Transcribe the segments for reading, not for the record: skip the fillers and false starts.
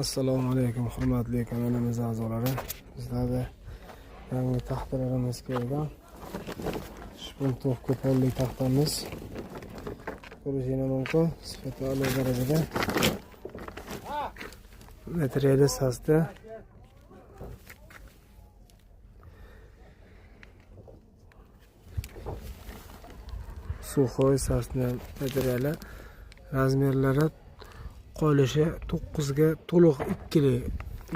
Assalomu alaykum hurmatli kanalimiz a'zolari. Bizlarda yangi taxtalarimiz kelgan. Shpuntoq ko'polli taxtamiz. Ko'rishingiz mumkin. Sifati a'lo darajada. Materiali sasta. Suxoy sasni materiali. Razmerlari qolishi 9 ga to'liq 2li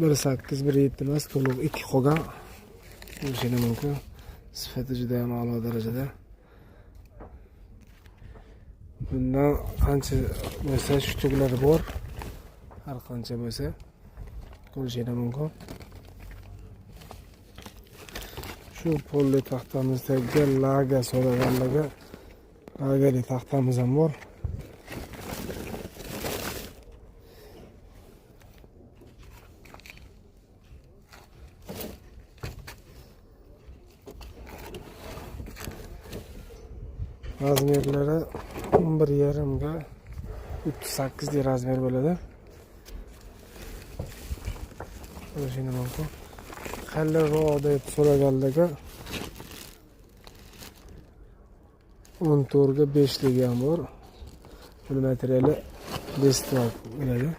1.8 1.7 emas, to'liq 2 qolgan. Ko'rishingiz mumkin. Sifati juda ham a'lo darajada. Bundan qancha bo'lsa shutuklari bor. Har qancha bo'lsa ko'rishingiz mumkin. Shu polli taxtamizdagi laga so'raganlarga lagali taxtamiz ham bor. Razmerlari 11,5 ga 38 de razmer bo'ladi. Ko'rishingiz mumkin. Qalliroq deb so'raganlarga 14 ga 5 ligi ham bor. Bu materiali desktop bo'ladi.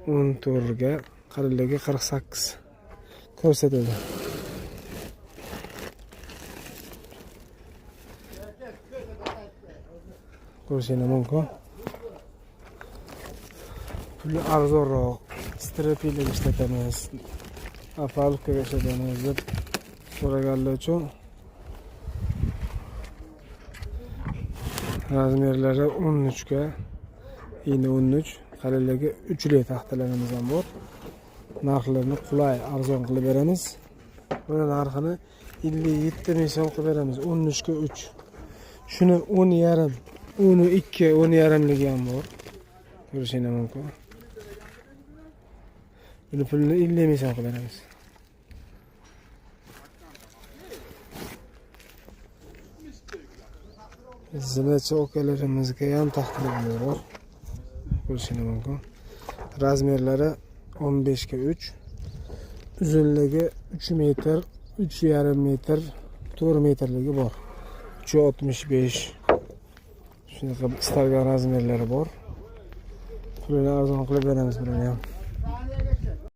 14 ga qalilligi 48 ko'rsatadi. Ko'rishingiz mumkin. Puli arzonroq strapili ishlatamiz, apalka ishlatamiz deb so'raganlar uchun razmerlari 13 ga, yine 13, qalilligi 3 li taxtalarimiz ham bor. Narxlarini qulay, arzon qilib beramiz. Buni narxini 57 ming so'm qilib beramiz. 13 ga 3. Shuni 10,5 12, 10,5 ligi ham bor. Ko'rishingiz mumkin. Buni pulini 50 ming so'm qilib beramiz. Zimachi okalarimizga ham taxtalar bor. Ko'rishingiz mumkin. Razmerlari 15 ga 3. Uzunligi 3 metr, 3,5 metr, 4 metrligi bor. 365. Shunaqa istalgan razmerlari bor. Pulini arzon qilib beramiz buni ham.